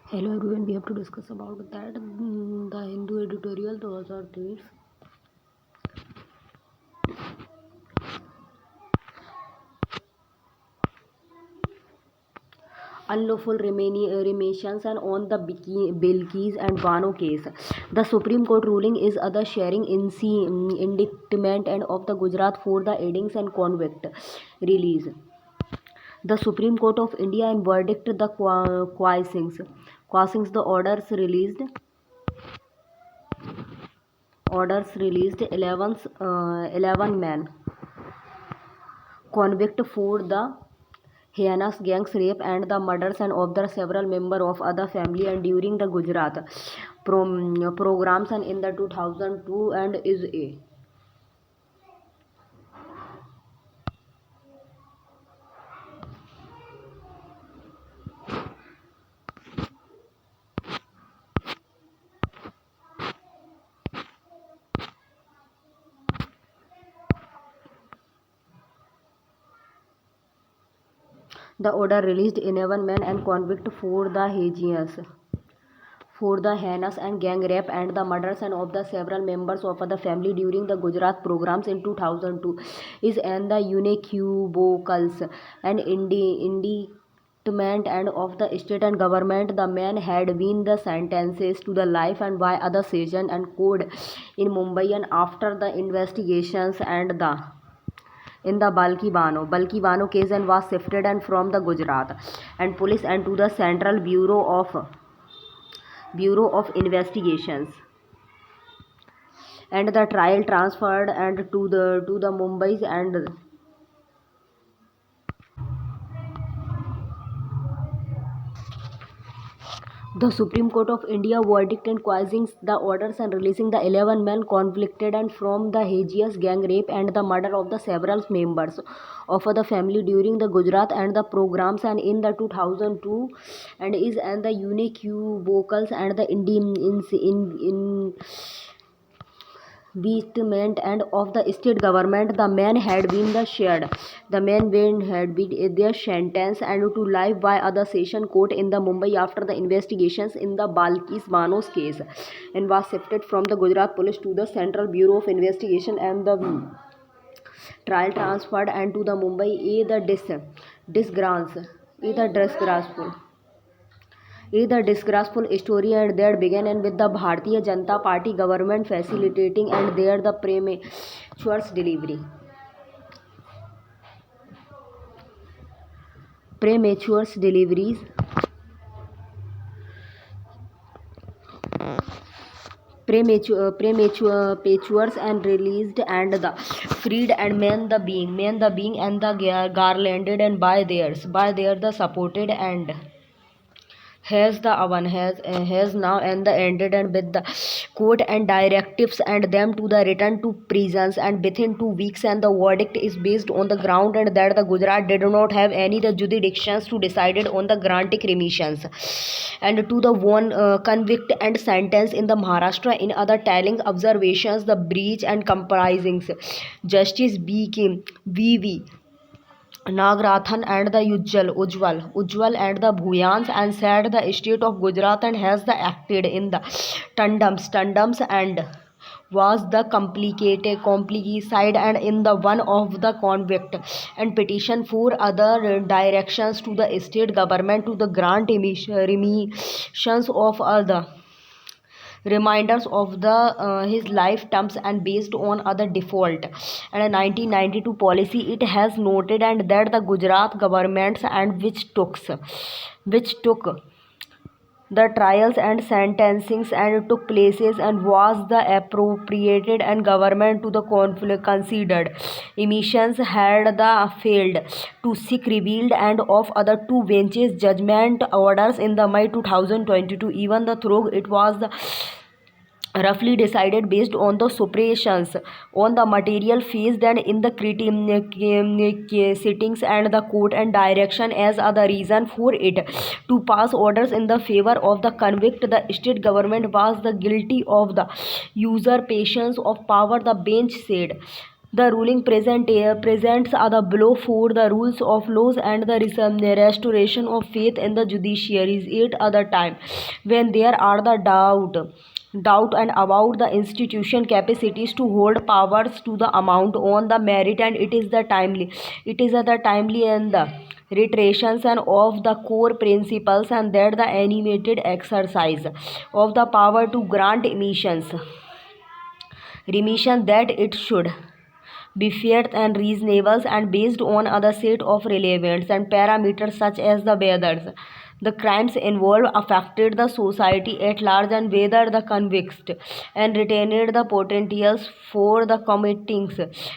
Hello everyone, we have to discuss about that the Hindu editorial the author reads. Unlawful remissions and on the Bilkis and Bano case. The Supreme Court ruling is other sharing indictment and of the Gujarat for the aidings and convict release. The Supreme Court of India and verdict the quashings the orders released 11 men convict for the heinous gangs rape and the murders and of the several members of other family and during the Gujarat programs and in the 2002 and is a. The order released 11 men and convict for the heinous and gang rape and the murders and of the several members of the family during the Gujarat programs in 2002 is and the unequivocals and indictment and of the state and government. The men had been the sentences to the life and by other session and code in Mumbai and after the investigations and the in the Balki Bano case and was shifted and from the Gujarat and police and to the Central Bureau of Investigations and the trial transferred and to the Mumbai and the Supreme Court of India verdict and quashing the orders and releasing the 11 men convicted and from the habeas gang rape and the murder of the several members of the family during the Gujarat and the programs and in the 2002 and is and the unique vocals and the investment and of the state government. The men had been their sentence and to life by other session court in the Mumbai after the investigations in the Balkis Banos case and was shifted from the Gujarat police to the Central Bureau of Investigation and the trial transferred and to the Mumbai. Disgraceful is the disgraceful story and that began and with the Bharatiya Janata Party government facilitating and there the premature deliveries premature and released and the freed and men the being and the garlanded and by their the supported and has the oven has now and the ended and with the court and directives and them to the return to prisons and within 2 weeks and the verdict is based on the ground and that the Gujarat did not have any the jurisdictions to decided on the granting remissions and to the one convict and sentence in the Maharashtra in other telling observations the breach and comprisings Justice V.V. Nagrathan and the Ujjwal and the Bhuyans and said the state of Gujarat and has the acted in the tandams and was the complicated side and in the one of the convict and petition for other directions to the state government to the grant remissions of other reminders of the his life terms and based on other default and a 1992 policy it has noted and that the Gujarat governments and which took the trials and sentencings and took places and was the appropriated and government to the conflict considered emissions had the failed to seek revealed and of other two benches judgment orders in the May 2022 even the through it was the roughly decided based on the suppressions on the material faced and in the sittings and the court and direction as other reason for it to pass orders in the favor of the convict. The state government was the guilty of the usurpations of power, the bench said. The ruling presents are the blow for the rules of laws and the restoration of faith in the judiciaries. Yet other time, when there are the doubt and about the institution capacities to hold powers to the amount on the merit, and it is the timely and the reiterations and of the core principles, and that the animated exercise of the power to grant remission, that it should be fair and reasonable and based on other set of relevance and parameters such as the whether the crimes involved affected the society at large and whether the convicts and retained the potentials for the committing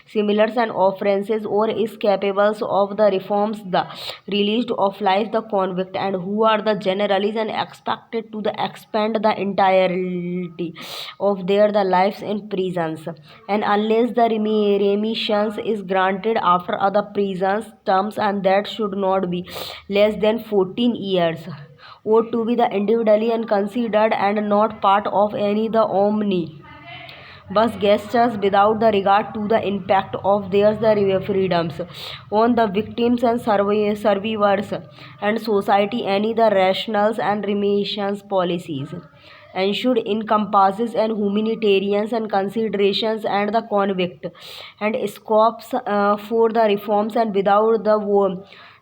similar and offenses or is capable of the reforms, the released of life the convict and who are the generally and expected to the expend the entirety of their the lives in prisons, and unless the remissions is granted after other prisons terms, and that should not be less than 14 years, or to be the individually and considered and not part of any the omni bus gestures without the regard to the impact of their the freedoms on the victims and survivors and society. Any the rationals and remissions policies and should encompasses and humanitarians and considerations and the convict and scopes for the reforms and without the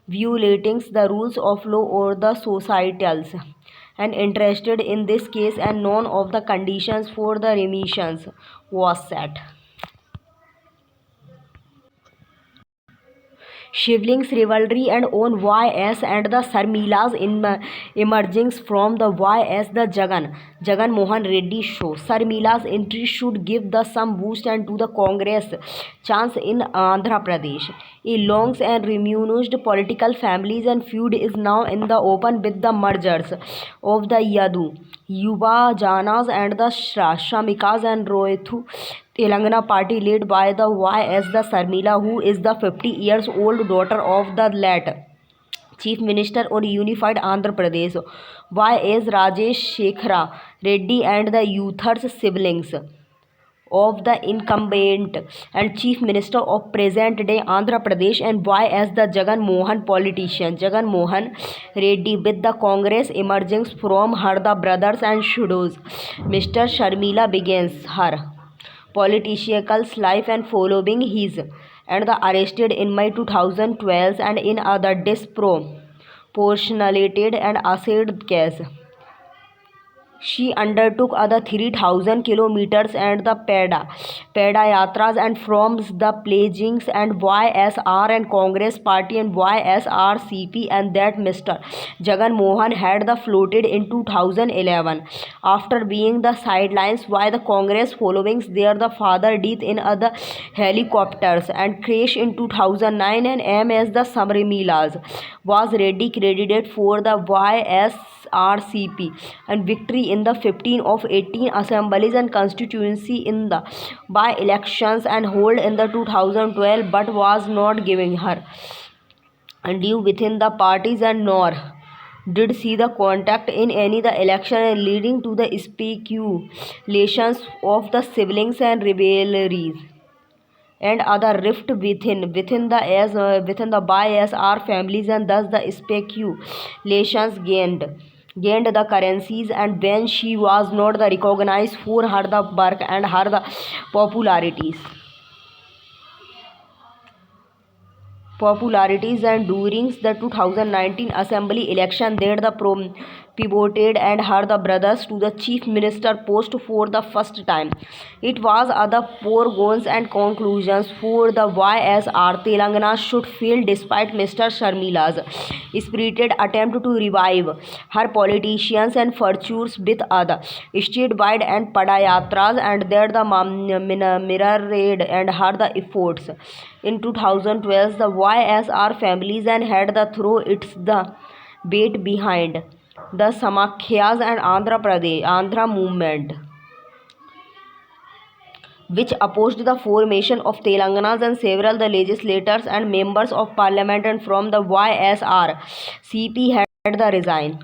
violating the rules of law or the societals and interested in this case, and none of the conditions for the remissions was set. Shivling's rivalry and on YS and the Sarmila's emerging from the YS the Jagan Mohan Reddy show. Sarmila's entry should give the some boost and to the Congress chance in Andhra Pradesh. A long and remunerated political families and feud is now in the open with the mergers of the Yuva Janas and the Shramikas and Roythu Telangana party led by the Y.S. the Sarmila, who is the 50 years old daughter of the late Chief Minister of Unified Andhra Pradesh, Y.S. Rajesh Shekhara Reddy, and the youth's siblings of the incumbent and Chief Minister of present-day Andhra Pradesh, and Y as the Jagan Mohan politician Jagan Mohan Reddy, with the Congress emerging from her the brothers and shadows. Mr. Sharmila begins her political life and following his and the arrested in May 2012 and in other disproportionate and acid case. She undertook other 3,000 kilometers and the Peda Yatras and from the pledgings and YSR and Congress Party and YSRCP, and that Mr. Jagan Mohan had the floated in 2011 after being the sidelines by the Congress following their the father death in other helicopters and crash in 2009, and M as the Samrimilas was ready credited for the YSRCP and victory in the 15 of 18 assemblies and constituency in the by-elections and hold in the 2012, but was not giving her and due within the parties and nor did see the contact in any the election, and leading to the speculations of the siblings and rivalries and other rift within the bias are families, and thus the speculations gained the currencies, and when she was not the recognized for her the work and her the popularities, and during the 2019 assembly election there the pivoted and her the brothers to the chief minister post for the first time. It was other foregone and conclusions for the YSR Telangana should fail despite Mr. Sharmila's spirited attempt to revive her politicians and virtues with other statewide and padayatras, and there the mirrored and her the efforts in 2012 the YSR families and had the throw its the weight behind the Samakhyas and Andhra movement, which opposed the formation of Telangana, and several the legislators and members of parliament and from the YSR CP had the resign.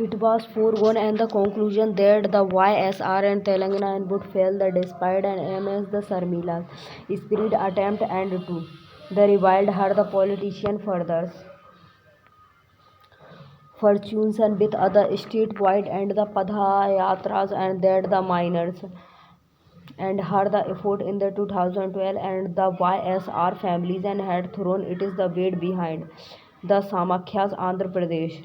It was foregone and the conclusion that the YSR and Telangana would fail despite an MS the Sarmila's spirit attempt and to the reviled her the politician further fortunes and with other statewide and the Padayatras and that the miners and her the effort in the 2012 and the YSR families and had thrown it is the weight behind the Samakhyas Andhra Pradesh,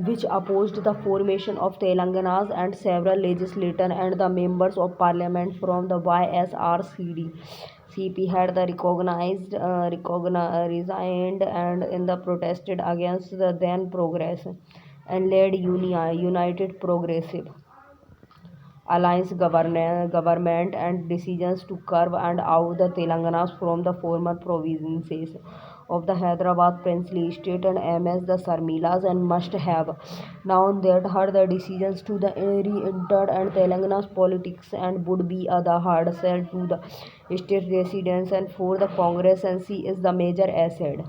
which opposed the formation of Telangana's and several legislators and the members of parliament from the YSRCD. CP had the resigned and in the protested against the then progress and led United Progressive Alliance government and decisions to carve and out the Telanganas from the former provinces of the Hyderabad princely state and MS the Sarmilas and must have known that her the decisions to the re-entered and Telangana's politics and would be the hard sell to the state residents and for the Congress and she is the major asset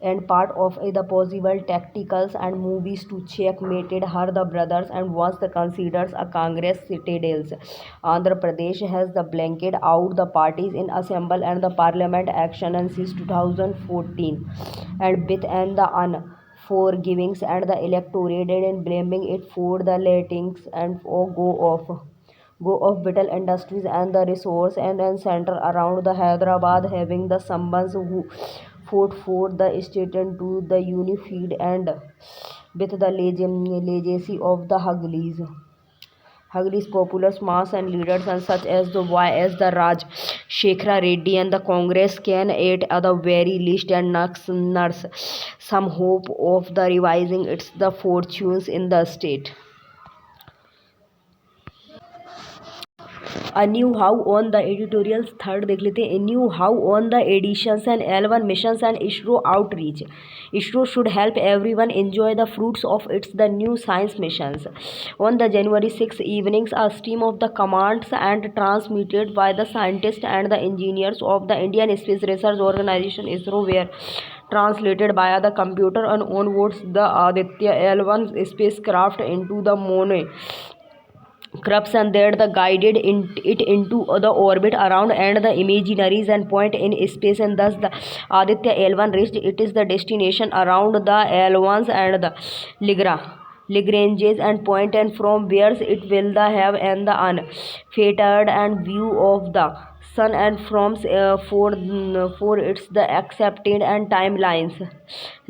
and part of the possible tacticals and movies to checkmated her the brothers and once the considers a Congress citadels. Andhra Pradesh has the blanket out the parties in assemble and the parliament action and since 2014 and with and the unforgivings and the electorate and blaming it for the latings and for go of vital industries and the resource and center around the Hyderabad having the Sambans who fought for the state and to the unified and with the legacy of the Hugglies popular mass and leaders and such as the Y.S. the Raj Shekhar Reddy and the Congress can at the very least and nurse some hope of the revising its the fortunes in the state. A new how on the editorials third देख लेते हैं. A new how on the editions and L1 missions and ISRO outreach. ISRO should help everyone enjoy the fruits of its the new science missions. On the January 6 evenings, a stream of the commands and transmitted by the scientists and the engineers of the Indian Space Research Organization ISRO were translated via the computer and onwards the Aditya L1 spacecraft into the Moon Krups and that the guided it into the orbit around and the imaginaries and point in space and thus the Aditya L1 reached it is the destination around the L1s and the Lagranges and point and from where it will the have and the unfettered and view of the sun and from for its the accepted and timelines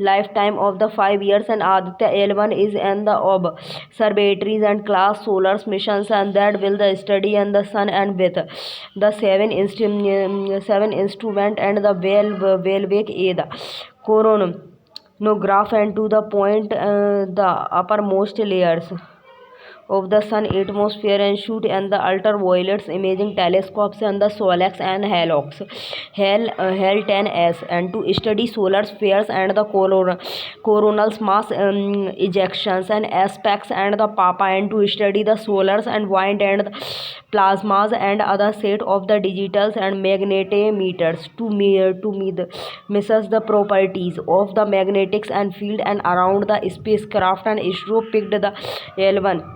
lifetime of the 5 years and Aditya L1 is in the observatories and class solar missions and that will the study and the sun and with the seven instrument and the wake a the coronagraph and to the point the uppermost layers of the sun atmosphere and shoot and the ultraviolet imaging telescopes and the SOLAX and HAL 10s and to study solar flares and the coronal mass ejections and aspects and the papa and to study the solars and wind and the plasmas and other set of the digitals and magnetometers to measure the properties of the magnetics and field and around the spacecraft and ISRO picked the L1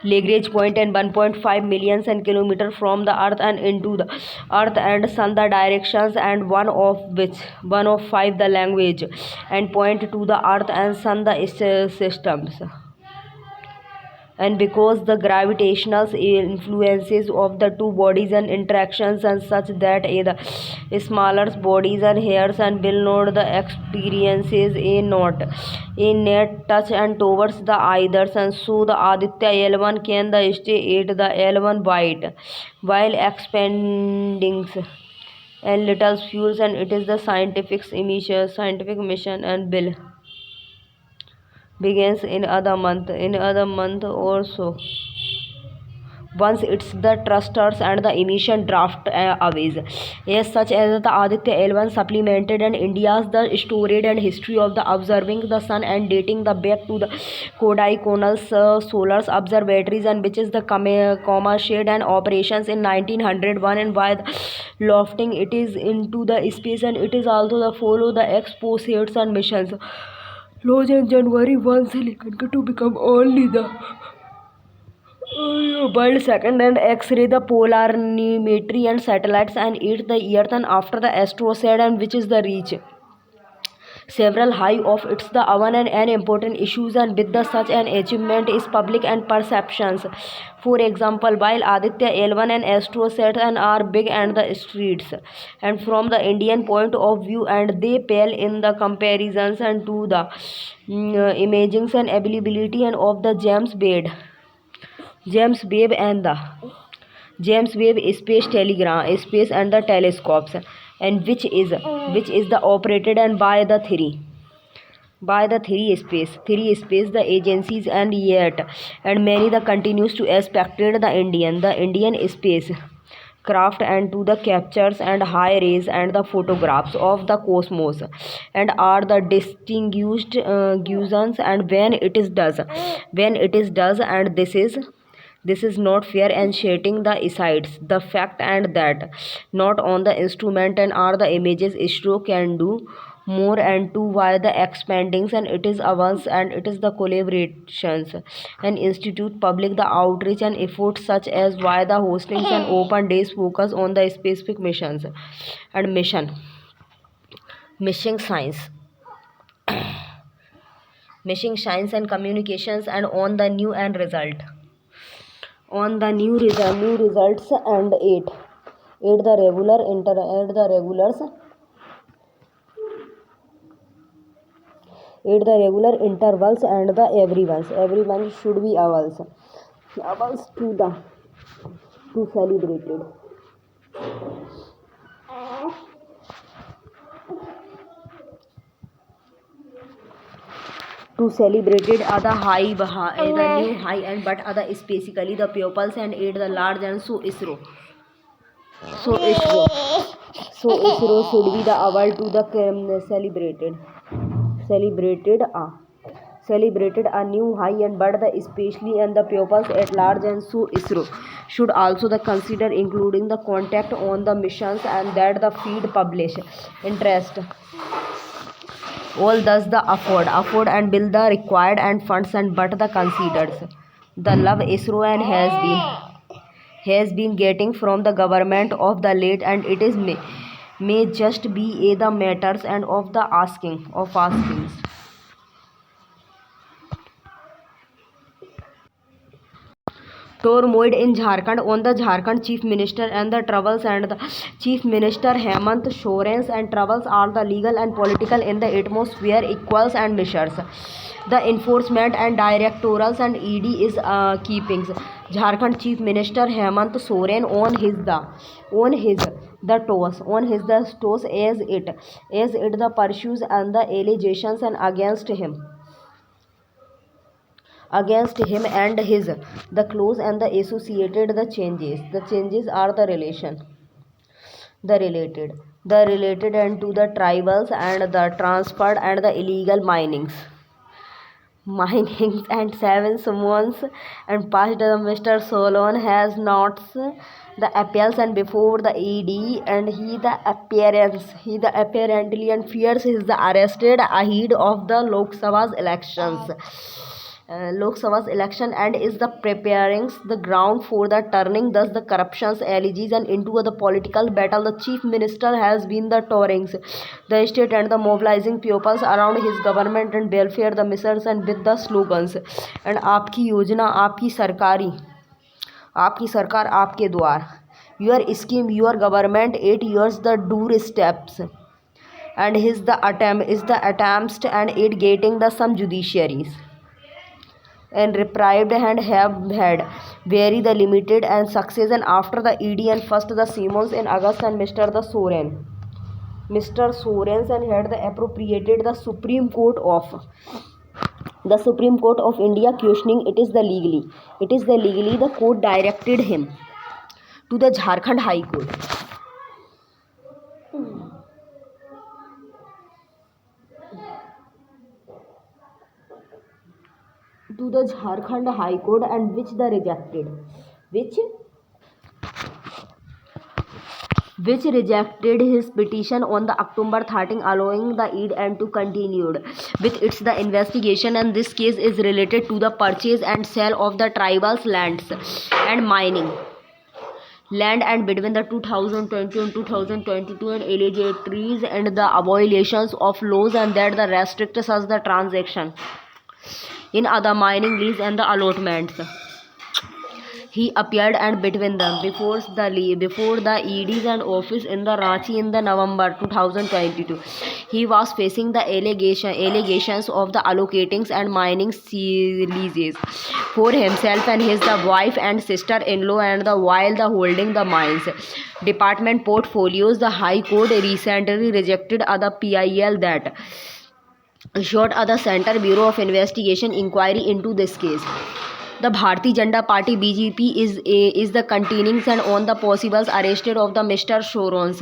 Lagrange point and 1.5 million kilometers from the earth and into the earth and sun the directions and one of five the language and point to the earth and sun the systems and because the gravitational influences of the two bodies and interactions and such that the smaller bodies and hairs and will not the experiences a net touch and towards the either and so the Aditya L1 can the stay at the L1 wide while expanding and little fuels and it is the scientific mission and bill begins in other month or so once it's the thrusters and the emission draft aways. Yes, such as the Aditya L1 supplemented and India's the story and history of the observing the sun and dating the back to the Kodaikanal solar observatories, and which is the comma shade and operations in 1901, and by the lofting it is into the space, and it is also the follow the exposits and missions launch in January 1 से लेकर to become only the world second and X-ray the polarimetry and satellites and it the earth and after the astrosat, and which is the reach several high of its the oven and important issues, and with the such an achievement is public and perceptions. For example, while Aditya L1 and Astrosat and are big and the streets and from the Indian point of view, and they pale in the comparisons and to the imagings and availability and of the James Webb and the James Webb Space and the telescopes, and which is the operated and by the three space the agencies, and yet and many the continues to expected the Indian space craft and to the captures and high rays and the photographs of the cosmos, and are the distinguished guisons, and when it is does, and this is not fair and shading the asides the fact and that not on the instrument and are the images ISRO can do more, and to why the expandings and it is avance and it is the collaborations and institute public the outreach and efforts, such as why the hostings and open days focus on the specific missions and mission science mission science and communications, and on the new results, and eight the regular intervals, and the everyone should be owls to celebrated other the new high, and but other is basically the pupils and aid the large, and so ISRO should be the award to the celebrated a new high, and but the especially and the pupils at large, and so ISRO should also the consider including the contact on the missions, and that the feed publish interest all thus the afford and build the required and funds, and but the considers the love ISRO and has been getting from the government of the late, and it is may just be the matters and of the askings. Turmoil in Jharkhand on the Jharkhand Chief Minister and the troubles, and the Chief Minister Hemant Soren's and troubles are the legal and political in the atmosphere equals and measures. The enforcement and directorals and ED is keeping Jharkhand Chief Minister Hemant Soren on his toes as it the pursues and the allegations and against him and his the close and the associated the changes are the related and to the tribals and the transferred and the illegal minings and seven summons and past Mr. Solon has not the appeals and before the ED, and he the apparently and fears is the arrested ahead of the Lok Sabha's election and is the preparing the ground for the turning thus the corruption's allegations into the political battle. The chief minister has been the touring the state and the mobilizing pupils around his government and welfare the missions and with the slogans and आपकी योजना आपकी सरकार आपके द्वार, your scheme your government 8 years the doorsteps, and his the attempts and it getting the some judiciaries and reprieved and have had very the limited and success, and after the ED and first the Simmons in August and Mr. Sorensen had the appropriated the Supreme Court of The Supreme Court of India questioning it is the legally the court directed him to the Jharkhand High Court. To the Jharkhand High Court, and which the rejected, which rejected his petition on the October 13, allowing the ED and to continued with its the investigation. And this case is related to the purchase and sale of the tribals lands and mining land and between the 2020 and 2022 and allegatories and the violations of laws and that the restricts such the transaction in other mining lease and the allotments. He appeared and between them before the EDs and office in the Ranchi in the November 2022. He was facing the allegations of the allocatings and mining leases for himself and his the wife and sister-in-law and the while the holding the mines department portfolios. The High Court recently rejected other PIL that shot other Center Bureau of Investigation inquiry into this case. The Bharatiya Janata Party BJP is the continuing and on the possibles arrested of the Mr. Shorons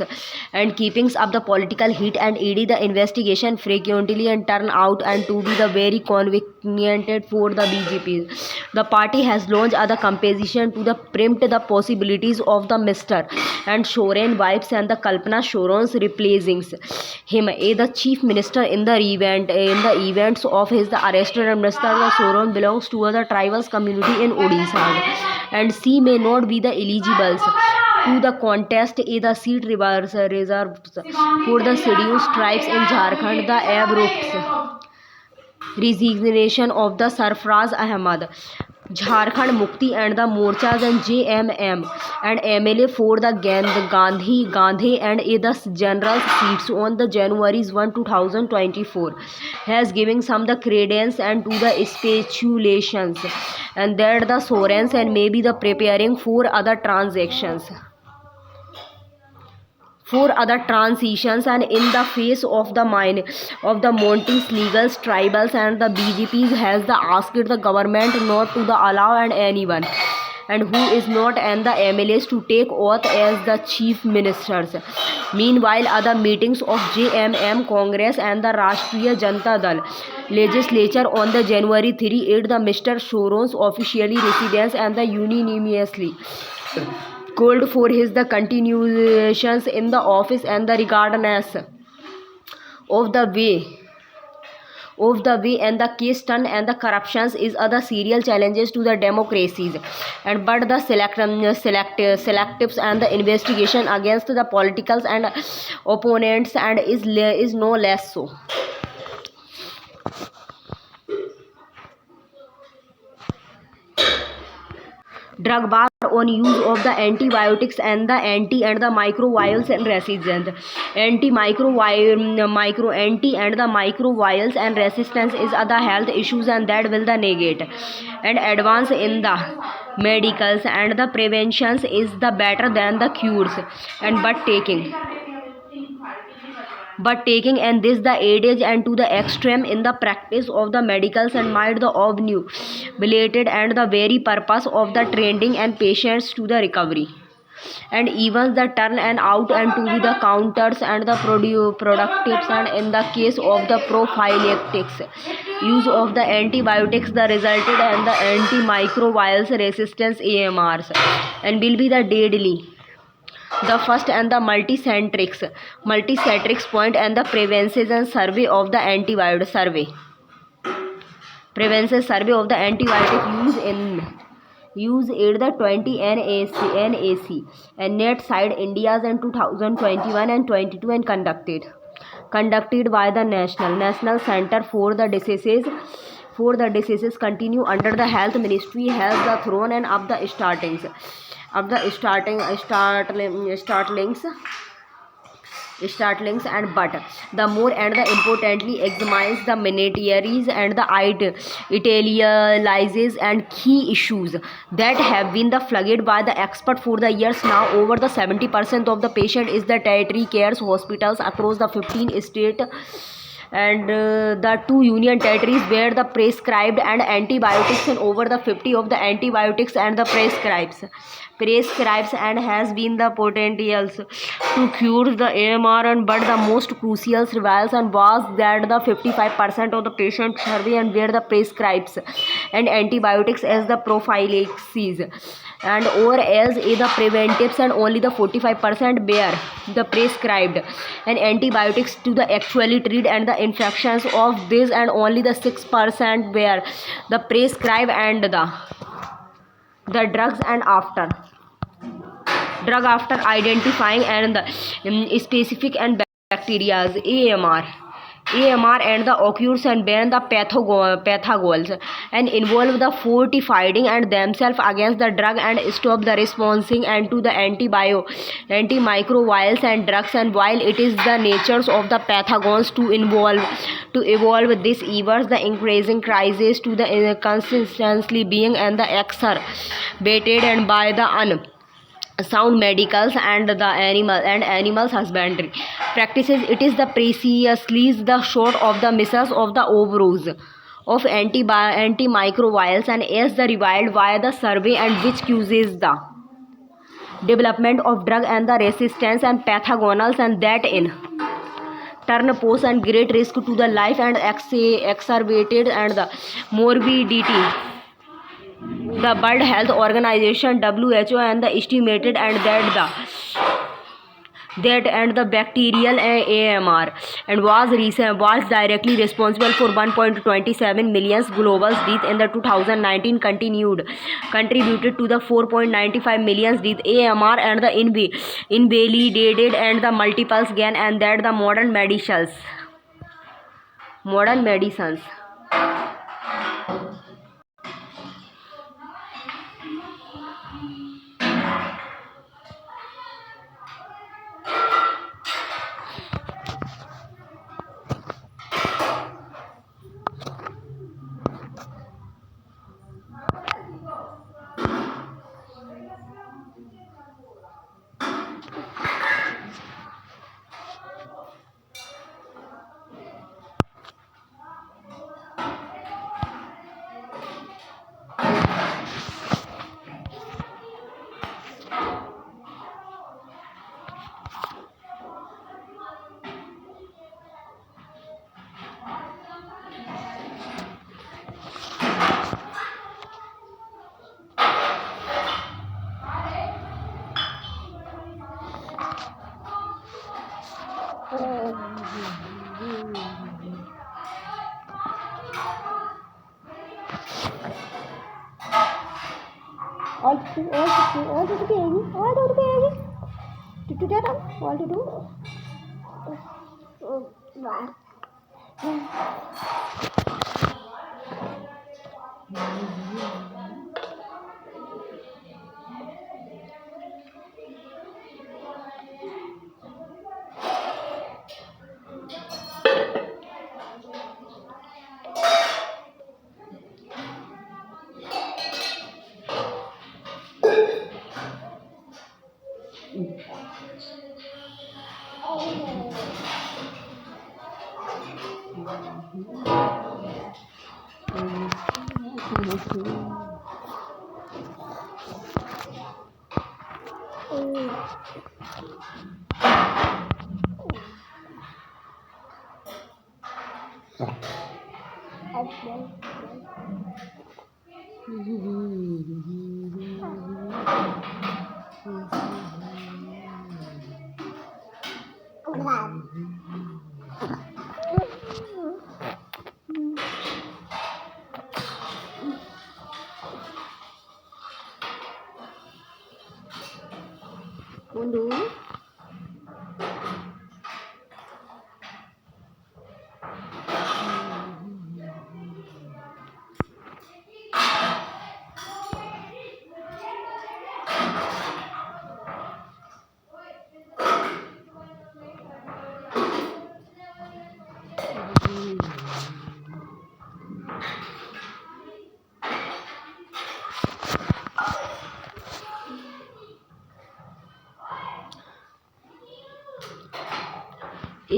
and keeping up the political heat and ED the investigation frequently and turn out and to be the very convenient for the BJP. The party has launched other composition to the preempt the possibilities of the Mr. and Shoren wives and the Kalpana Shorons replacing him the chief minister in the events of his the arrested and Mr. Shoron belongs to the tribal community in Odisha and she may not be the eligible to the contest the seat reserved for the scheduled tribes in Jharkhand. The abrupt resignation of the Sarfraz Ahmad, Jharkhand Mukti and the Morchas and JMM and MLA for the Gandhi and the general seats on the January 1, 2024 has given some the credence and to the speculations and that the Sorens and maybe the preparing for other transitions and in the face of the Montes legals tribals and the BJP has the asked the government not to the allow and anyone and who is not and the MLAs to take oath as the chief ministers. Meanwhile, other meetings of JMM Congress and the Rashtriya Janata Dal legislature on the January 3-8 the Mr. Shoron's officially residence and the unanimously called for his the continuations in the office and the regardless of the way and the case turn and the corruptions is other serial challenges to the democracies and but the selectives and the investigation against the politicals and opponents and is no less so. Drug bar on use of the antibiotics and the microbials and resistance. Anti and the microbials and resistance is other health issues and that will the negate and advance in the medicals and the preventions is the better than the cures and but taking and this the adage and to the extreme in the practice of the medicals and might the obnubilated and the very purpose of the training and patients to the recovery and even the turn and out and to be the counters and the productives and in the case of the prophylactics use of the antibiotics the resulted and the antimicrobials resistance AMRs and will be the deadly. The first and the multicentrics point and the prevention and survey of the antibiotic use aid the 20 NAC and net side India's in 2021 and 22 and conducted by the National Center for the Diseases continue under the Health Ministry has the thrown and up the startlings and but the more and the importantly examines the ministries and the idealizes and key issues that have been the flagged by the expert for the years now. Over the 70% of the patient is the tertiary cares hospitals across the 15 states and the two union territories where the prescribed and antibiotics, and over the 50 of the antibiotics and the prescribes and has been the potentials to cure the AMR, and but the most crucial revelation was that the 55% of the patient survey and where the prescribes and antibiotics as the prophylaxis and or as the preventives, and only the 45% bear the prescribed and antibiotics to the actually treat and the infections of this, and only the 6% bear the prescribe and the drugs and after drug after identifying and the specific and bacterias AMR and the occurs and ban the pathogens and involve the fortifying and themselves against the drug and stop the responding and to the antimicrobials and drugs, and while it is the natures of the pathogens to evolve this evers the increasing crisis to the constantly being and the exacerbated and by the sound medicals and the animals husbandry practices. It is the preciously the short of the misses of the overuse of antimicrobials and as the reviled by the survey, and which causes the development of drug and the resistance and pathogonals, and that in turn pose and great risk to the life and exacerbated and the morbidity. The World Health Organization WHO and the estimated and the bacterial AMR and was directly responsible for 1.27 million global deaths in the 2019 contributed to the 4.95 million deaths. AMR and the invalidated and the multiples gain and that the modern medicines.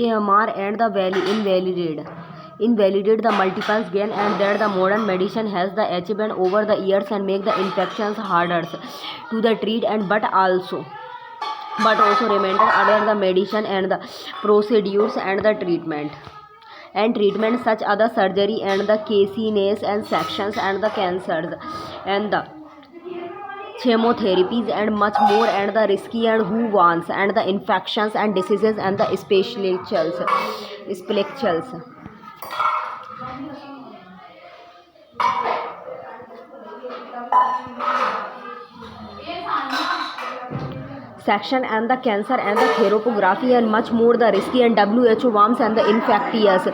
AMR and the invalidate the multiples gain, and that the modern medicine has the achievement over the years and make the infections harder to the treat, and but also remained under the medicine and the procedures and the treatment such as the surgery and the cases and sections and the cancers and the chemotherapies and much more, and the risky and who wants and the infections and diseases and the specials. Section and the cancer and the therapography and much more, the risky and WHO worms and the infectious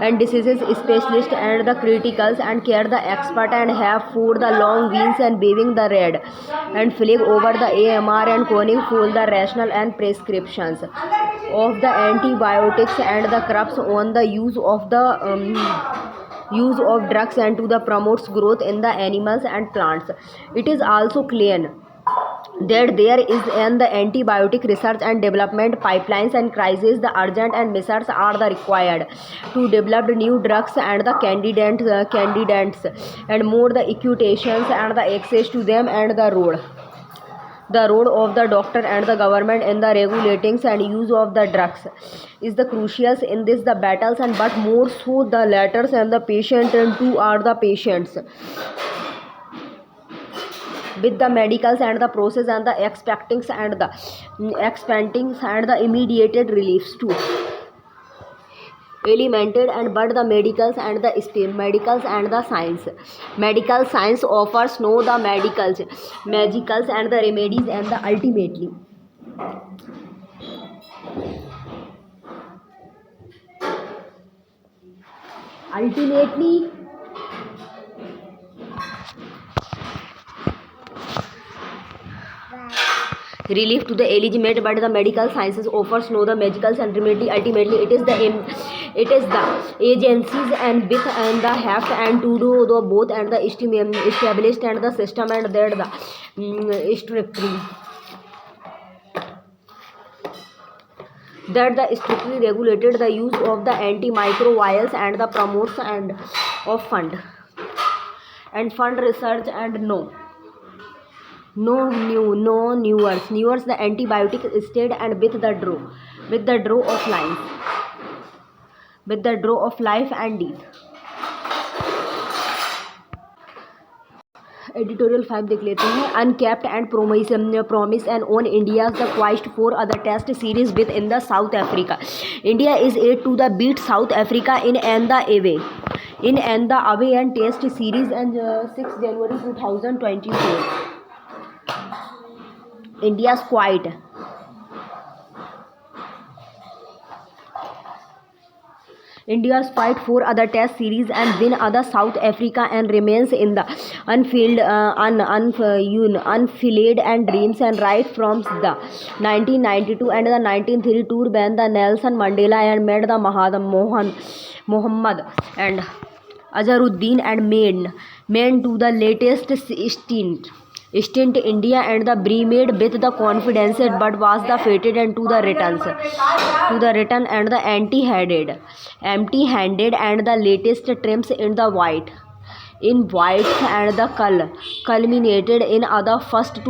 and diseases specialist and the criticals and care the expert and have for the long wings and waving the red and flag over the AMR and coning for the rational and prescriptions of the antibiotics and the crops on the use of drugs and to the promotes growth in the animals and plants. It is also clear that there is an the antibiotic research and development pipelines and crisis the urgent and measures are the required to develop new drugs and the candidates and more the equitations and the access to them, and the role of the doctor and the government in the regulating and use of the drugs is the crucial in this the battles, and but more so the letters and the patient and two are the patients with the medicals and the process and the expecting and the immediate reliefs too elemented, and but the medicals and the medical science offers no the magicals and the remedies, and the ultimately relief to the illegitimate, but the medical sciences offers no the magicals and ultimately it is the agencies and with and the have and to do the both and the established and the system and that the strictly regulated the use of the antimicrobials and the promotes and of fund research and no newers the antibiotic state and with the draw of life and death. Editorial 5 देख लेते हैं. Uncapped and promise and on India's the quest for other test series within the South Africa. India is yet to the beat South Africa in and the away and test series and 6 January 2024. India's quite India's fight for other test series and win other South Africa and remains in the unfilled and dreams, and right from the 1992 and the 1930 tour when the Nelson Mandela and met the Muhammad and Azharuddin and men to the latest stint India and the made with the confidence, but was the fated and to the return and the empty-handed and the latest trims in the white and the culminated in other first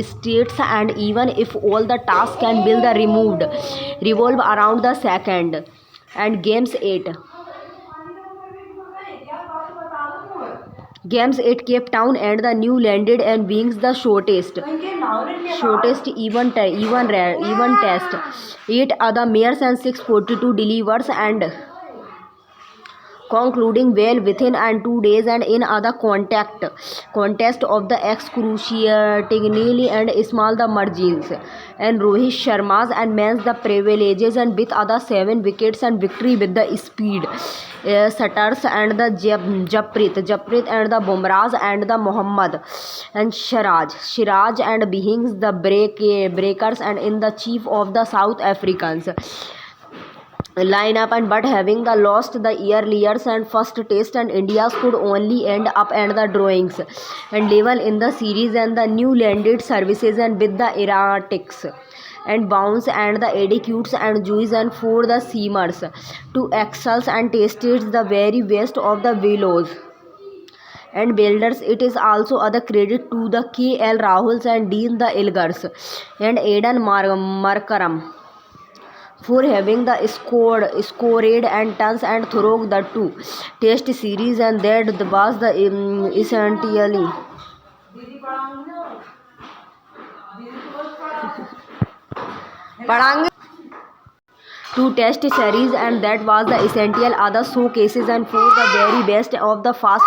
states, and even if all the tasks can be revolve around the second and Games at Cape Town and the New Landed and Wings the shortest even test. 8 other mares and 642 delivers and concluding well within and 2 days, and in other contest of the excruciatingly and small the margins, and Rohit Sharma's and men's the privileges and with other 7 wickets and victory with the speed Satters and the Japrit and the Bumrahs and the Mohammad and Siraj and beings the breakers and in the chief of the South Africans lineup, and but having the lost the earlier and first test, and India's could only end up and the drawings and level in the series and the new landed services and with the erratics and bounce and the adequates and juice and for the seamers to excels and tasted the very best of the willows and builders. It is also other credit to the K.L. Rahuls and Dean the Ilgars and Aidan Markaram for having the scored and tons and through the two test series, and that was the essentially पढ़ाएंगे two test series, and that was the essential other showcases and for the very best of the fast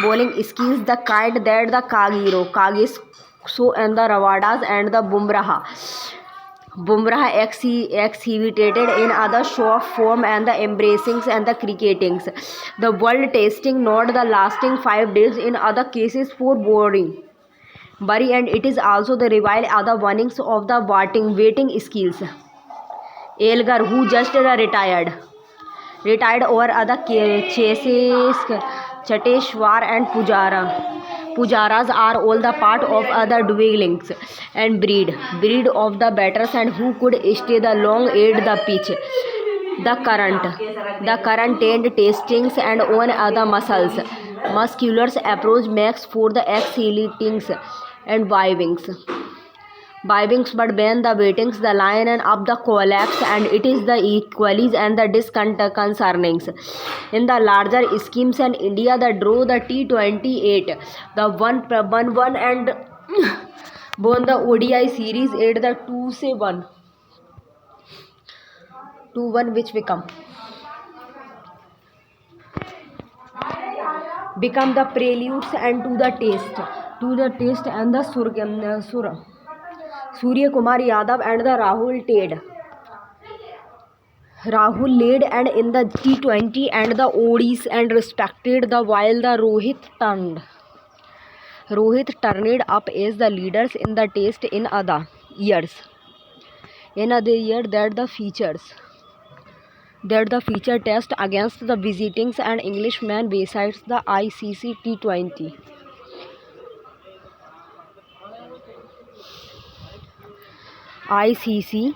bowling skills, the kind that the Kagiso and the Ravadas and the Bumrah exhibited in other show of form and the embracings and the cricketings. The world tasting not the lasting 5 days in other cases for boring. Bury, and it is also the revival other warnings of the waiting skills. Elgar, who just retired over other chases, Chateshwar and Pujaras are all the part of other dwellings and breed of the batters and who could stay the long aid the pitch. The current tend tastings and on other muscular approach makes for the exhalings and vibings, but when the waitings the line and up the collapse, and it is the equalities and the disconcernings in the larger schemes, and India the draw the T28 the 1-1 and won the ODI series at the 2-1 which become the preludes and to the taste and the Surya Kumar Yadav and the Rahul led and in the T20 and the ODIs and respected the while the Rohit turned up as the leaders in the test in other years. That the feature test against the visitings and Englishmen besides the ICC T20. ICC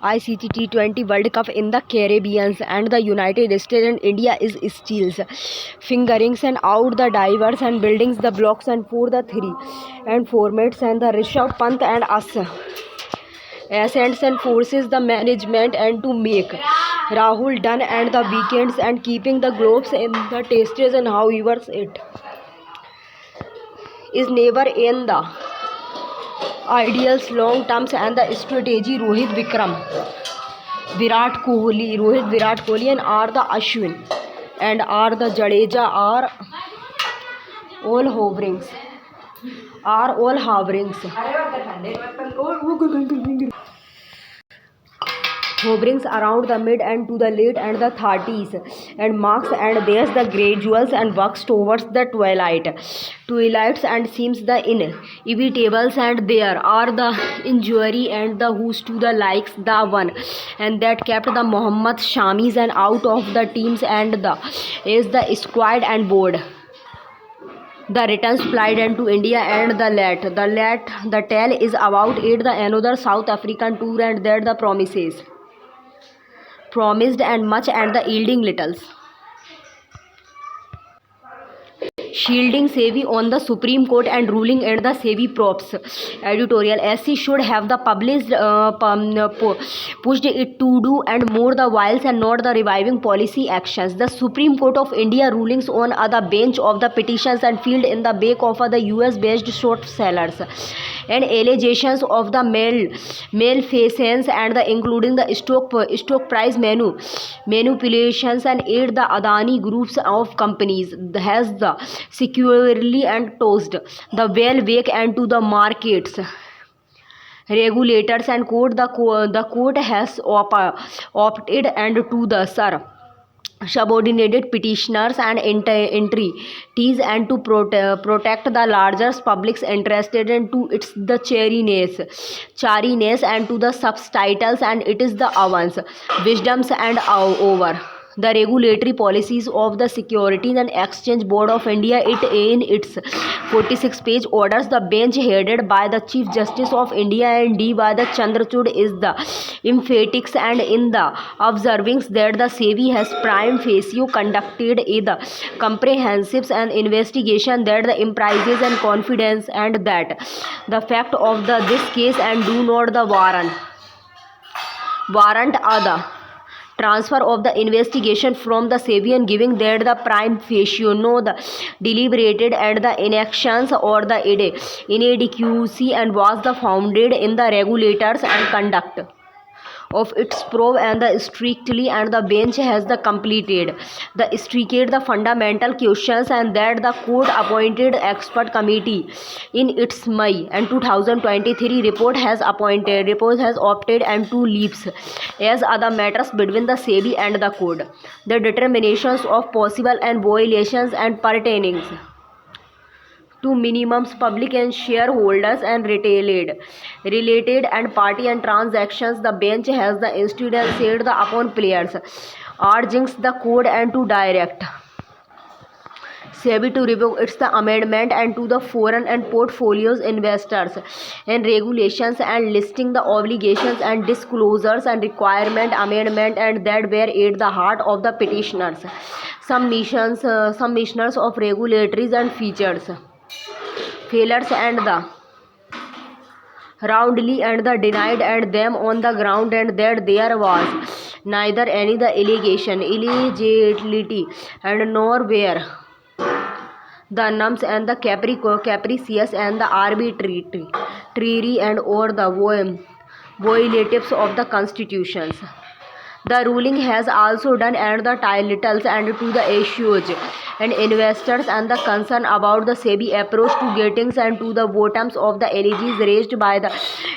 T20 World Cup in the Caribbean and the United States and India is steals, fingerings and out the divers and buildings the blocks and for the 3 and formats and the Rishabh Pant and ascents and forces the management and to make Rahul done and the weekends and keeping the globes in the tastes, and however it is never in the ideals long terms and the strategy. Virat Kohli and are the Ashwin and are the Jadeja are all hoverings around the mid and to the late and the 30s and marks, and there's the graduals and works towards the twilights and seems the inevitables, and there are the injury and the who's to the likes the one and that kept the Mohammad Shamis and out of the teams, and the is the squad and board. The returns flight into India and the tale is about it the another South African tour, and that the promised and much and the yielding littles. Shielding Sevi on the Supreme Court and ruling and the Sevi props. Editorial: SC should have the published pushed it to do and more the whiles and not the reviving policy actions. The Supreme Court of India rulings on the bench of the petitions and field in the wake of the US based short sellers and allegations of the malfeasance and the including the stock price manipulations and aid the Adani groups of companies has the securely and tossed the well back and to the markets. Regulators and the court has opted and to the subordinated petitioners and entities and to protect the larger public's interested and to its the chariness and to the subtitles, and it is the avance wisdoms and over the regulatory policies of the Securities and Exchange Board of India. It in its 46-page orders, the bench headed by the Chief Justice of India and D. by the Chandrachud is the emphatic and in the observings that the SEBI has prime facie conducted a comprehensive and investigation that the imprises and confidence and that the fact of this case and do not the warrant the transfer of the investigation from the SEBI and giving that the prime facie no the deliberated and the inactions or the inadequacy and was the founded in the regulators and conduct of its probe and the strictly and the bench has the completed the strictly the fundamental questions and that the court appointed expert committee in its May and 2023 report has opted and two leaves as other matters between the SEBI and the court, the determinations of possible and violations and pertaining to minimums public and shareholders and related and party and transactions. The bench has the instituted said the upon players urging the code and to direct SEBI to revoke its the amendment and to the foreign and portfolios investors and regulations and listing the obligations and disclosures and requirement amendment and that were at the heart of the petitioners. Some missions of regulatories and features failures and the roundly and the denied and them on the ground and that there was neither any the allegation illegality and nor were the numbs and the capricious and the arbitrary and or the violatives of the constitutions. The ruling has also done and the titles and to the issues and investors and the concern about the SEBI approach to gettings and to the bottoms of the allegations raised by the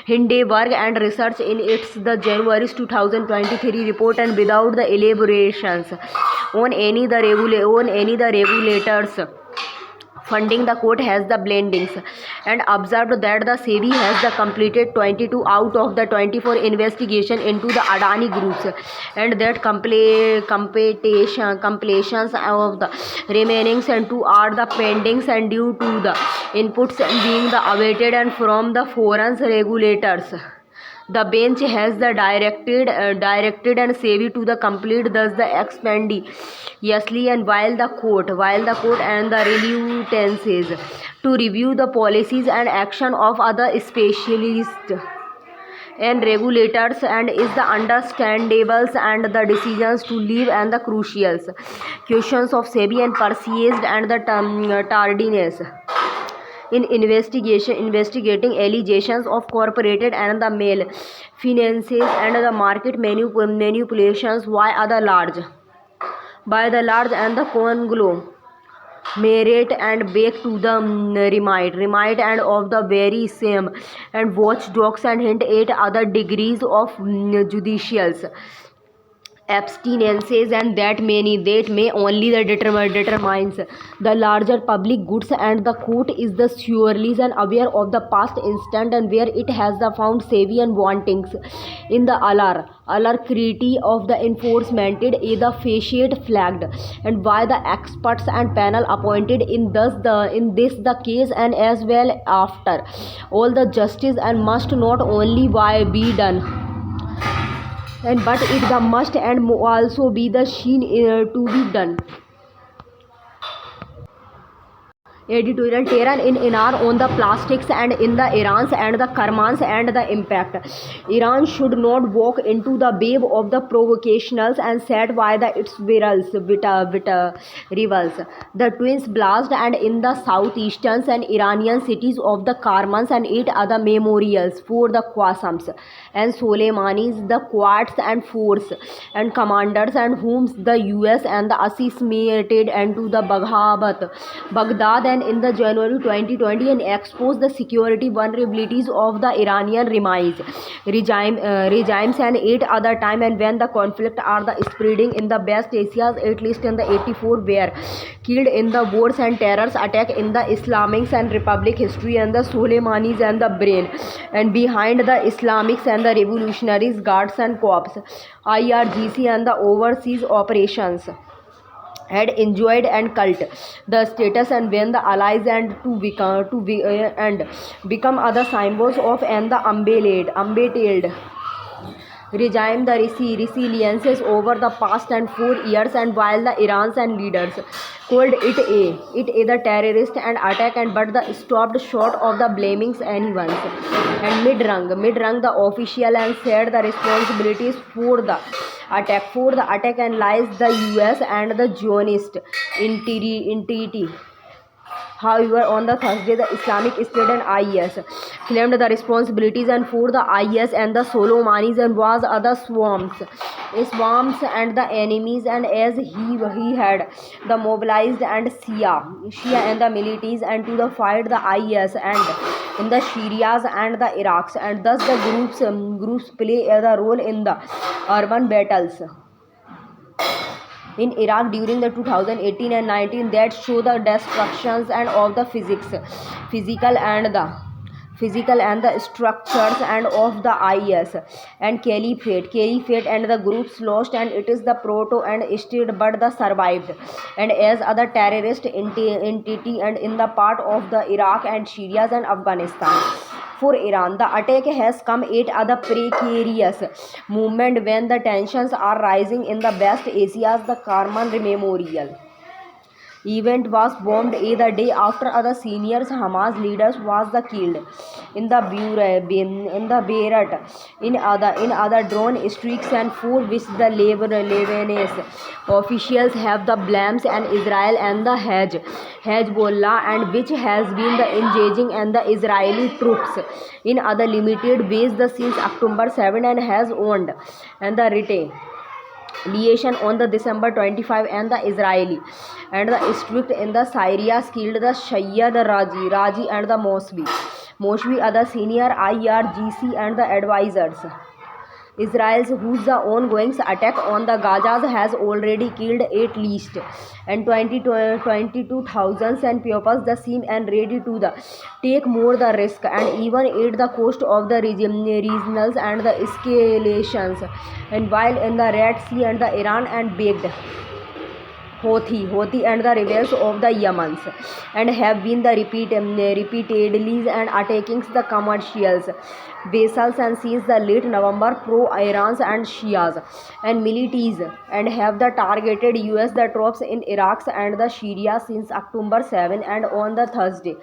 Hindenburg and Research in its the January 2023 report and without the elaborations on any the regulators funding. The court has the blendings and observed that the SEBI has the completed 22 out of the 24 investigation into the Adani groups and that completions of the remainings and two are the pendings and due to the inputs and being the awaited and from the foreign regulators. The bench has the directed and SEBI to the complete thus the expeditiously and while the court and the reluctances to review the policies and action of other specialists and regulators and is the understandables and the decisions to leave and the crucial questions of SEBI and perceived and the tardiness in investigating allegations of corporate and the mail finances and the market manipulations by the large and the conglomerate and back to the remit and of the very same and watchdogs and hint at other degrees of judicial abstinences and that may only the determines the larger public goods and the court is the surely and aware of the past instant and where it has the found SEBI and wantings in the alacrity of the enforcement is the faciate flagged and by the experts and panel appointed in this the case and as well after all the justice and must not only be done and but it the must and also be the seen to be done. Editorial Tehran in Iran on the plastics and in the Iran's and the Karmans and the impact. Iran should not walk into the wave of the provocations and set by its rivals. The twins blast and in the southeastern and Iranian cities of the Karmans and 8 other memorials for the Qasams and Soleimanis, the Quds and force and commanders and whom the US and the assassinated and to the Baghdad and UN in the January 2020 and exposed the security vulnerabilities of the Iranian regimes and 8 other time, and when the conflict are the spreading in the West Asia, at least in the 84 were killed in the wars and terrors attack in the Islamic and Republic history, and the Soleimanis and the brain and behind the Islamics and the revolutionaries guards and corps IRGC and the overseas operations had enjoyed and cult the status, and when the allies and and become other symbols of and the unveiled regime the resiliences over the past and 4 years, and while the Iran's and leaders called it the terrorist and attack, and but the stopped short of the blaming anyone, and mid-rung the official and said the responsibilities for the attack and lies the US and the Zionist entity. However, on the Thursday, the Islamic State and IS claimed the responsibilities, and for the IS and the Soleimanis and was other swarms and the enemies, and as he had the mobilized and Shia and the militias and to the fight the IS and in the Syrias and the Iraqs, and thus the groups play the role in the urban battles in Iraq during the 2018 and 19 that show the destructions and of the physical and the structures and of the IS and caliphate and the groups lost, and it is the proto and state but the survived and as other terrorist entity and in the part of the Iraq and Syria and Afghanistan. For Iran, the attack has come at a precarious moment when the tensions are rising in the West Asia's the Karman Memorial event was bombed the day after other senior Hamas leaders was the killed in the Beirut in other drone strikes, and for which the Lebanese officials have the blames and Israel and the Hezbollah, and which has been the engaging and the Israeli troops in other limited ways the since October 7 and has owned and the retaliation on the December 25 and the Israeli and the strict in the Syria killed the Shayyad Raji and the Moshvi other senior IRGC and the advisors. Israel's whose the ongoing attack on the Gaza has already killed at least and 22,000 and pupils the seem and ready to the take more the risk and even at the cost of the regionals and the escalations, and while in the Red Sea and the Iran and baked Houthi and the rebels of the Yemen and have been the repeatedly and attacking the commercials vessels, and since the late November pro-Irans and Shias and militias and have the targeted US the troops in Iraq and the Syria since October 7, and on the Thursday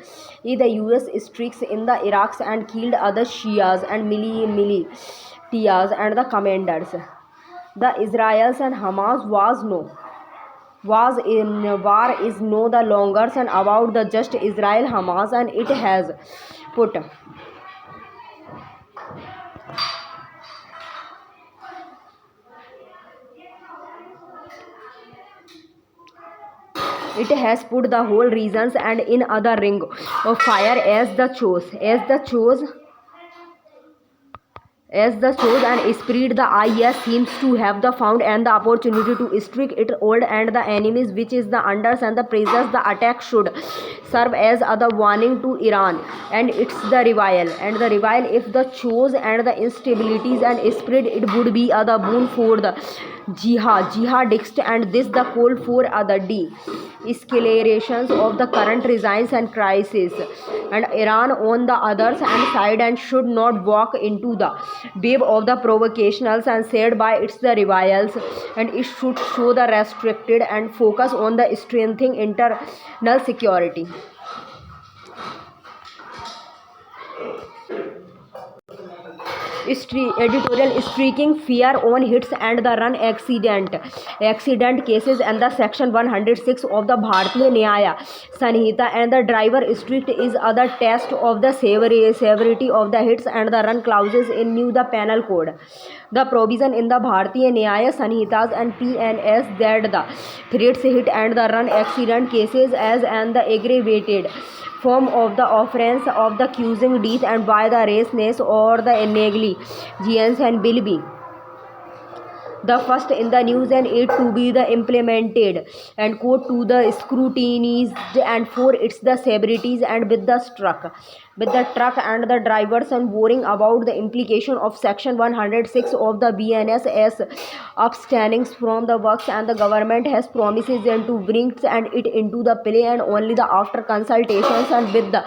the US strikes in the Iraq and killed other Shias and militias and the commanders. The Israelis and Hamas war is no the longer and about the just Israel Hamas, and it has put the whole regions and in other ring of fire as the chose and spread the IS seems to have the found and the opportunity to strike it old and the enemies, which is the unders and the praises the attack should serve as other warning to Iran and it's the revival if the chose and the instabilities and spread it would be other boon for the jihadists, and this the call for other escalations of the current regimes and crisis, and Iran on the others and side and should not walk into the wave of the provocations and said by its the revivals, and it should show the restricted and focus on the strengthening internal security. Editorial streaking fear on hits and the run accident cases and the section 106 of the Bharatiya Nyaya Sanhita and the driver streaked is other test of the severity of the hits and the run clauses in new the penal code. The provision in the Bharatiya Nyaya Sanhitas and PNS that the threats hit and the run accident cases as and the aggravated form of the offense of the accusing death and by the rashness or the negligence and will be the first in the news and it to be the implemented and quote to the scrutinized and for its the severities and with the truck and the drivers and worrying about the implication of section 106 of the BNS as upstandings from the works and the government has promises and to bring and it into the play and only the after consultations and with the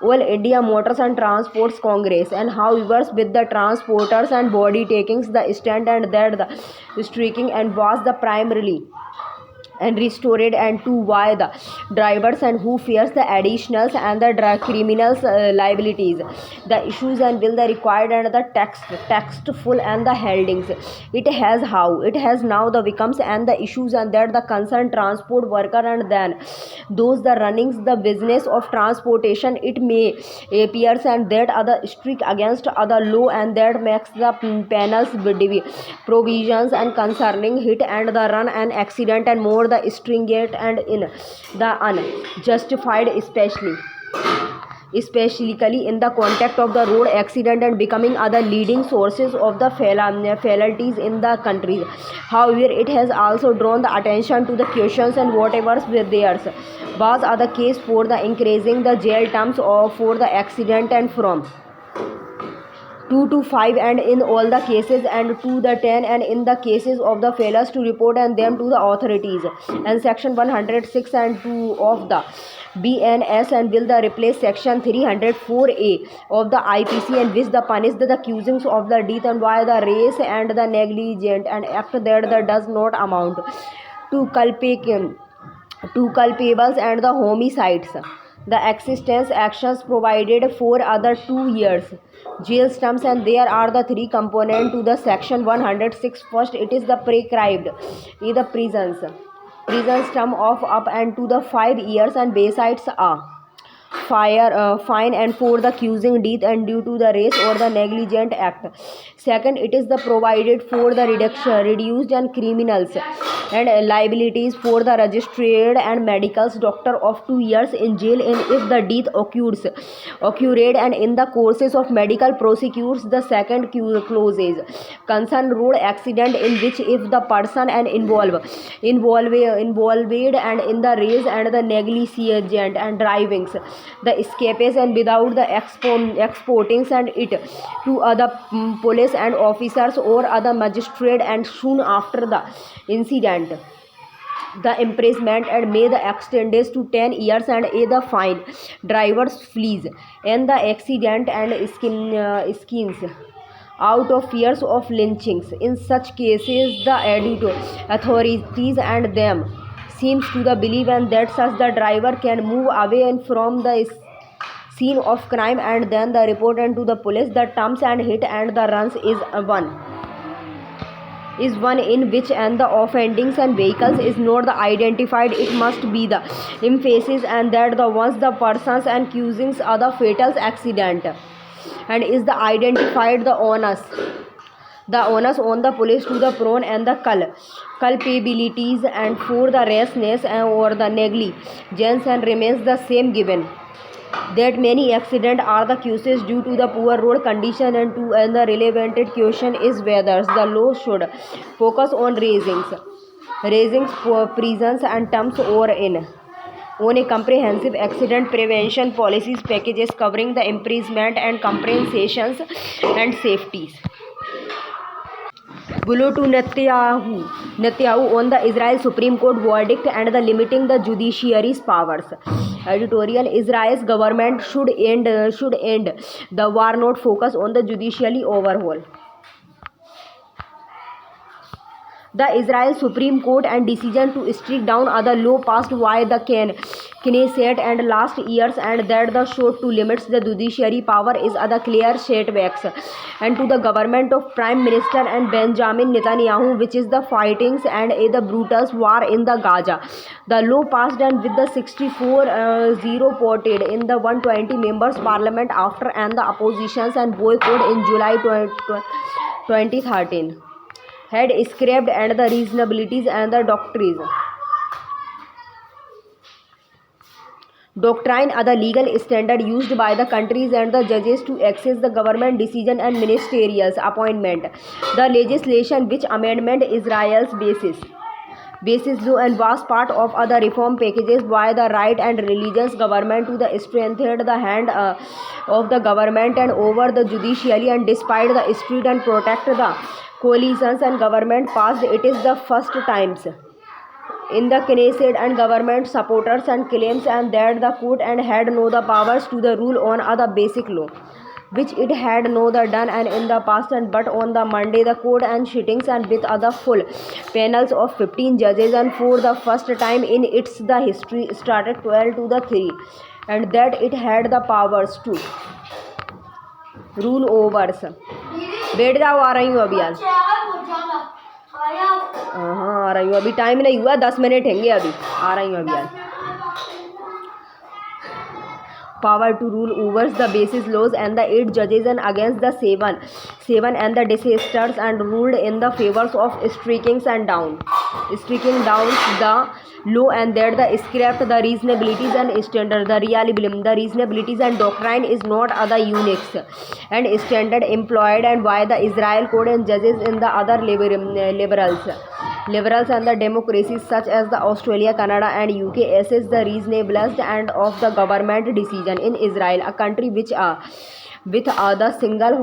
All India Motors and Transports Congress and however with the transporters and body takings the stand and that the streaking and was the primarily and restored and to why the drivers and who fears the additionals and the criminals liabilities the issues and will the required and the text full and the headings it has now the becomes and the issues and that the concerned transport worker and then those the runnings the business of transportation it may appears and that other strict against other law and that makes the panels provisions and concerning hit and the run and accident and more the stringent and in the unjustified especially in the context of the road accident and becoming other leading sources of the fatalities in the country. However, it has also drawn the attention to the questions and whatever theirs was other case for the increasing the jail terms or for the accident and from 2 to 5 and in all the cases and to the 10 and in the cases of the failures to report and them to the authorities and section 106 and 2 of the BNS and will the replace section 304A of the IPC and which the punish the accusings of the death and by the race and the negligent and after that the does not amount to culpables and the homicides. The existence actions provided for other 2 years jail terms and there are the 3 components to the section 106. First, it is the prescribed in the prisons term of up and to the 5 years and besides a fine and for the accusing death and due to the race or the negligent act. Second, it is the provided for the reduced and criminals and liabilities for the registered and medicals doctor of 2 years in jail and if the death occurred and in the courses of medical prosecutes. The second clauses concern road accident in which if the person and involved and in the race and the negligent and drivings the escapes and without the exportings and it to other police and officers or other magistrate and soon after the incident the imprisonment and may the extended to 10 years and the fine drivers flees and the accident and skins out of fears of lynchings. In such cases the authorities and them seems to the believe and that such the driver can move away and from the scene of crime and then the report and to the police. The terms and hit and the runs is one in which and the offendings and vehicles is not the identified. It must be the emphasis and that the once the persons and accusings are the fatal accident and is the identified the onus on the police to the prone and the culpabilities and for the rashness or the negligence and remains the same given that many accidents are the causes due to the poor road condition and the relevant question is whether the law should focus on raising prisons and terms or on a comprehensive accident prevention policies packages covering the imprisonment and compensations and safeties. Below to Netanyahu on the Israel Supreme Court verdict and the limiting the judiciary's powers. Editorial: Israel's government should end the war, not focus on the judiciary overhaul. The Israel Supreme Court and decision to strike down other law passed by the Knesset and last years and that the showed to limits the judiciary power is other clear setbacks and to the government of Prime Minister and Benjamin Netanyahu, which is the fightings and the brutal war in the Gaza. The law passed and with the 64-0 voted in the 120 members parliament after and the oppositions and boycott in July 2013 had scrapped and the reasonabilities and the doctrine are the legal standard used by the countries and the judges to access the government decision and ministerial appointment. The legislation which amendment Israel's basis law and was part of other reform packages by the right and religious government to the strengthened the hand of the government and over the judiciary and despite the street and protect the coalitions and government passed. It is the first times in the Knesset and government supporters and claims and that the court and had no the powers to the rule on other basic law which it had no the done and in the past and but on the Monday the court and sittings and with other full panels of 15 judges and for the first time in its the history started 12 to the 3 and that it had the powers to rule overs. बैठ जाओ, आ रही हूँ अभी यार। हाँ आ रही हूँ, अभी टाइम नहीं हुआ, 10 मिनट होंगे, अभी आ रही हूँ अभी यार। Power to rule over the basis laws and the 8 judges and against the 7 and the dissenters and ruled in the favors of striking down the law and that the scrapped the reasonabilities and standard. The reasonabilities and doctrine is not other unix and standard employed and by the Israel code and judges in the other liberals and the democracies such as the Australia, Canada and UK assess the reasonableness and of the government decision in Israel, a country which with the single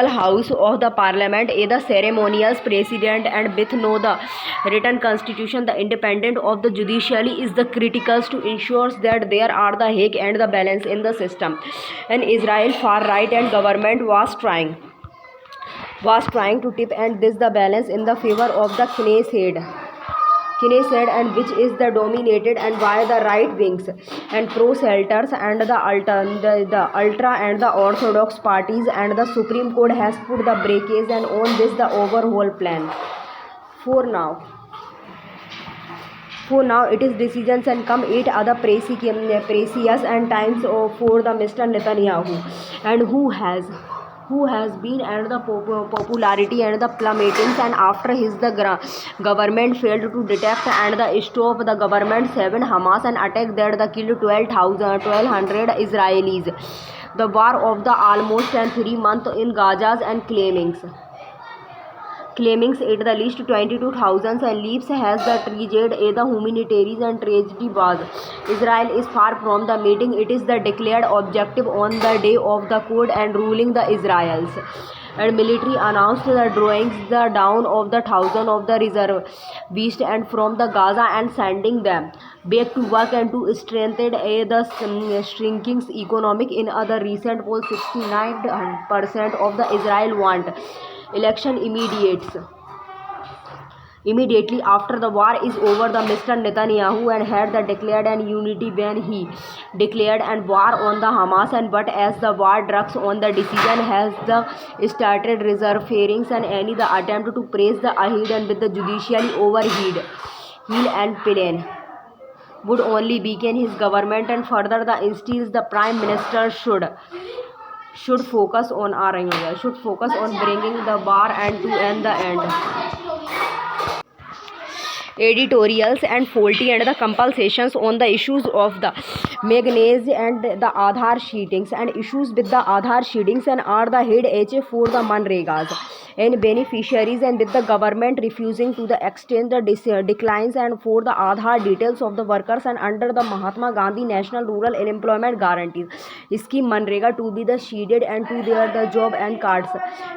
house of the parliament, the ceremonial president and with no the written constitution. The independence of the judiciary is the critical to ensure that there are the heck and the balance in the system. And Israel far right and government was trying to tip and this the balance in the favor of the Knesset and which is the dominated and by the right wings and pro-shelters and the ultra and the orthodox parties and the Supreme Court has put the brakes and on this the overall plan. For now it is decisions and come 8 other precious and times for the Mr. Netanyahu and who has been and the popularity and the plummeting and after his the government failed to detect and the stop the government 7 Hamas and attack that the killed 1200 Israelis. The war of the almost and 3 months in Gaza and claimings at the least 22,000 and lives has the triggered a the humanitarian and tragedy was. Israel is far from the meeting. It is the declared objective on the day of the court and ruling the Israels. And military announced the drawings the down of the thousand of the reservists and from the Gaza and sending them back to work and to strengthen the shrinking economic. In other recent polls, 69% of the Israel want election immediately after the war is over. The Mr. Netanyahu and had the declared and unity when he declared and war on the Hamas and but as the war drags on the decision has the started reserving and any the attempt to praise the ahead and with the judiciary overhead heel and plan would only weaken his government and further the instills the prime minister should focus on bringing the war and to end the end. Editorials and faulty and the compensations on the issues of the magnesium and the Aadhaar sheetings and issues with the Aadhaar sheetings and are the head HF for the Manregas and beneficiaries and with the government refusing to the extend the declines and for the Aadhaar details of the workers and under the Mahatma Gandhi National Rural Employment Guarantees Scheme Manrega to be the shielded and to their the job and cards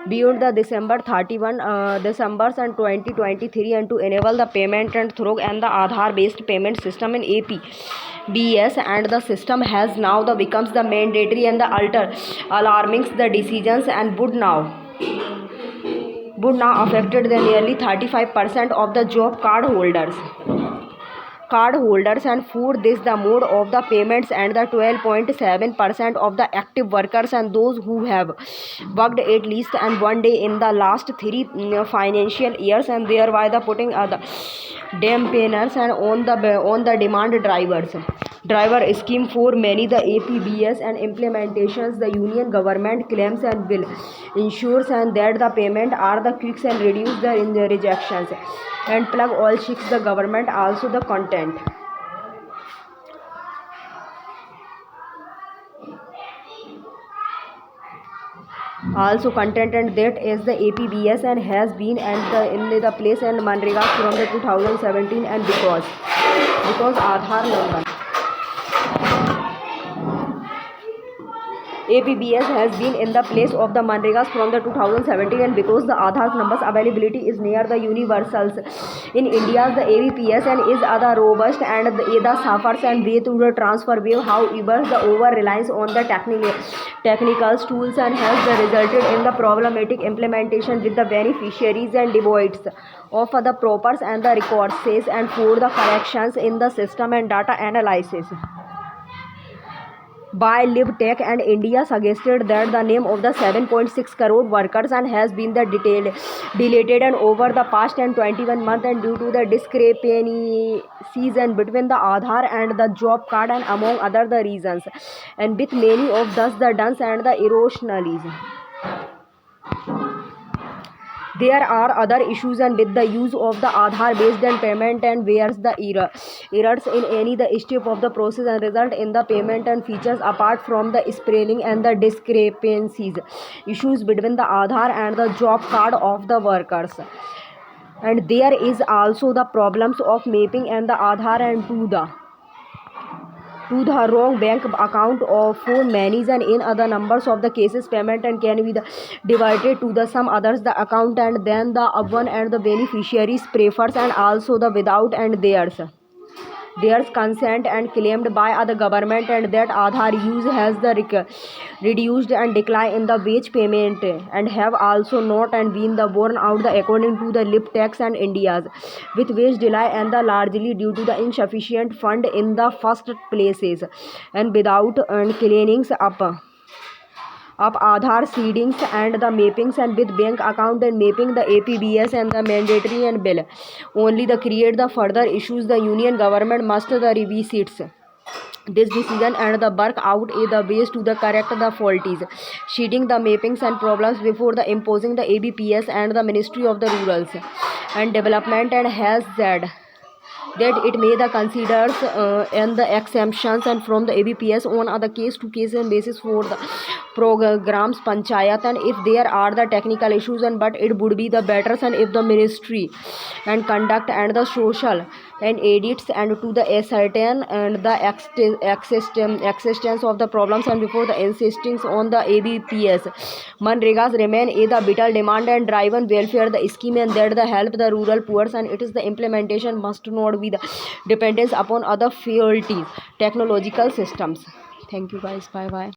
beyond the December and 2023 and to enable the payment and through and the Aadhaar based payment system in APBS and the system has now the becomes the mandatory and the alarming the decisions and would would now affected the nearly 35% of the job card holders and for this the mode of the payments and the 12.7% of the active workers and those who have worked at least and one day in the last three financial years and thereby the putting the dampeners and on the demand driver scheme for many the APBS and implementations the union government claims and will ensures and that the payment are the quicks and reduce the in the rejections and plug all checks the government also the content and that is the APBS and has been and the in the place and Manrega from the 2017 and because Aadhaar number APBS has been in the place of the Manregas from the 2017 and because the Aadhaar numbers availability is near the universals in India the APBS and is other robust and the suffers and way to the transfer wave however the over reliance on the technical tools and has resulted in the problematic implementation with the beneficiaries and devoids of the propers and the records says and for the corrections in the system and data analysis by LibTech and India suggested that the name of the 7.6 crore workers and has been the deleted and over the past and 21 months and due to the discrepancies and between the Aadhaar and the job card and among other the reasons and with many of thus the dons and the irrationalism. There are other issues and with the use of the Aadhaar based and payment and where's the errors in any the step of the process and result in the payment and features apart from the spelling and the discrepancies issues between the Aadhaar and the job card of the workers and there is also the problems of mapping and the Aadhaar and to the wrong bank account of for many and in other numbers of the cases payment and can be divided to the some others the account and then the one and the beneficiaries prefers and also the without and there's consent and claimed by other government and that Aadhaar use has the reduced and decline in the wage payment and have also not and been the borne out the according to the LibTech and India's with wage delay and the largely due to the insufficient fund in the first places and without cleanings up Aadhaar seedings and the mappings and with bank account and mapping the APBS and the mandatory and bill only the create the further issues the union government must the revisit this decision and the work out the ways to the correct the faulties sheeting the mappings and problems before the imposing the ABPS and the Ministry of the Rurals and Development and has said that it may the considers and the exemptions and from the ABPS on the case to case and basis for the programs panchayat and if there are the technical issues and but it would be the better and if the ministry and conduct and the social and edits and to the ascertain and the existence of the problems and before the insisting on the ABPS Manregas remain the vital demand and driven welfare the scheme and that the help the rural poor and it is the implementation must not be the dependence upon other faulty technological systems. Thank you guys. Bye bye.